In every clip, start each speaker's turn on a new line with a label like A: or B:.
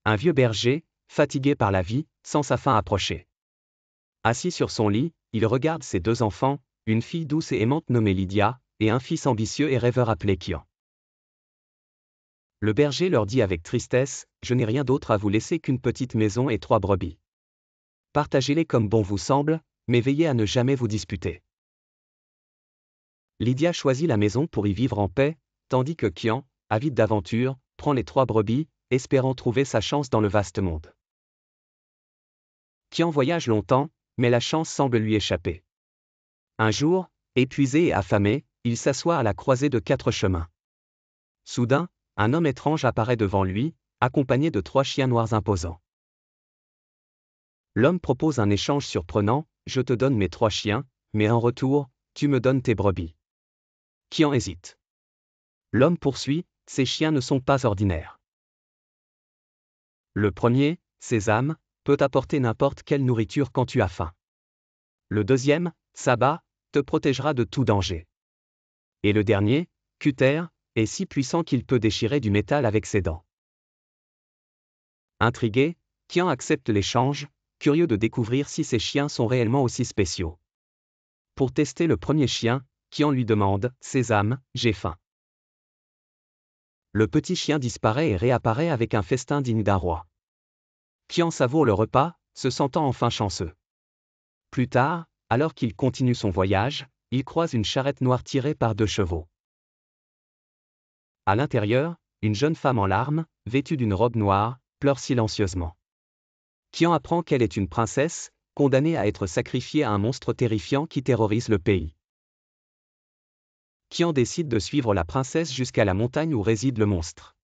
A: Un vieux berger, fatigué par la vie, sent sa fin approcher. Assis sur son lit, il regarde ses 2 enfants, une fille douce et aimante nommée Lydia, et un fils ambitieux et rêveur appelé Kian. Le berger leur dit avec tristesse, « Je n'ai rien d'autre à vous laisser qu'une petite maison et 3 brebis. Partagez-les comme bon vous semble, mais veillez à ne jamais vous disputer. » Lydia choisit la maison pour y vivre en paix, tandis que Kian, avide d'aventure, prend les 3 brebis, espérant trouver sa chance dans le vaste monde. Kian voyage longtemps, mais la chance semble lui échapper. Un jour, épuisé et affamé, il s'assoit à la croisée de 4 chemins. Soudain, un homme étrange apparaît devant lui, accompagné de 3 chiens noirs imposants. L'homme propose un échange surprenant, « Je te donne mes 3 chiens, mais en retour, tu me donnes tes brebis. » Kian hésite. L'homme poursuit, « Ces chiens ne sont pas ordinaires. Le premier, Sésame, peut apporter n'importe quelle nourriture quand tu as faim. Le deuxième, Saba, te protégera de tout danger. Et le dernier, Cutter, est si puissant qu'il peut déchirer du métal avec ses dents. » Intrigué, Kian accepte l'échange, curieux de découvrir si ces chiens sont réellement aussi spéciaux. Pour tester le premier chien, Kian lui demande, « Sésame, j'ai faim. » Le petit chien disparaît et réapparaît avec un festin digne d'un roi. Kian savoure le repas, se sentant enfin chanceux. Plus tard, alors qu'il continue son voyage, il croise une charrette noire tirée par 2 chevaux. À l'intérieur, une jeune femme en larmes, vêtue d'une robe noire, pleure silencieusement. Kian apprend qu'elle est une princesse, condamnée à être sacrifiée à un monstre terrifiant qui terrorise le pays. Kian décide de suivre la princesse jusqu'à la montagne où réside le monstre.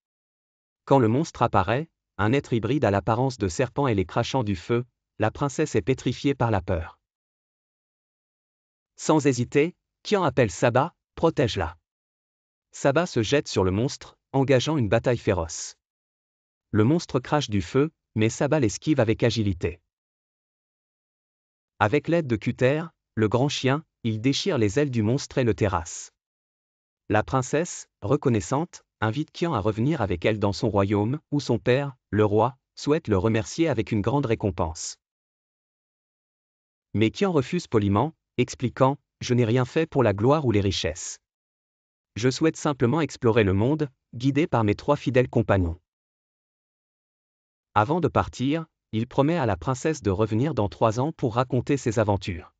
A: Quand le monstre apparaît, un être hybride à l'apparence de serpent et les crachant du feu, la princesse est pétrifiée par la peur. Sans hésiter, Kian appelle Saba, « Protège-la. » Saba se jette sur le monstre, engageant une bataille féroce. Le monstre crache du feu, mais Saba l'esquive avec agilité. Avec l'aide de Cutter, le grand chien, il déchire les ailes du monstre et le terrasse. La princesse, reconnaissante, invite Kian à revenir avec elle dans son royaume, où son père, le roi, souhaite le remercier avec une grande récompense. Mais Kian refuse poliment, expliquant, « Je n'ai rien fait pour la gloire ou les richesses. Je souhaite simplement explorer le monde, guidé par mes 3 fidèles compagnons. » Avant de partir, il promet à la princesse de revenir dans 3 ans pour raconter ses aventures.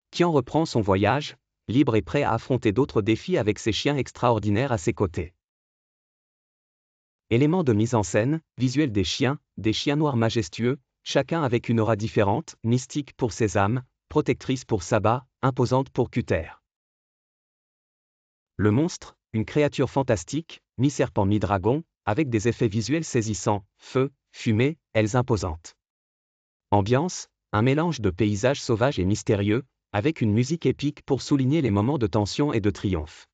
A: Kian reprend son voyage, libre et prêt à affronter d'autres défis avec ses chiens extraordinaires à ses côtés. Éléments de mise en scène, visuel des chiens noirs majestueux, chacun avec une aura différente, mystique pour Sésame, protectrice pour Saba, imposante pour Cutter. Le monstre, une créature fantastique, mi-serpent mi-dragon, avec des effets visuels saisissants, feu, fumée, ailes imposantes. Ambiance, un mélange de paysages sauvages et mystérieux, avec une musique épique pour souligner les moments de tension et de triomphe.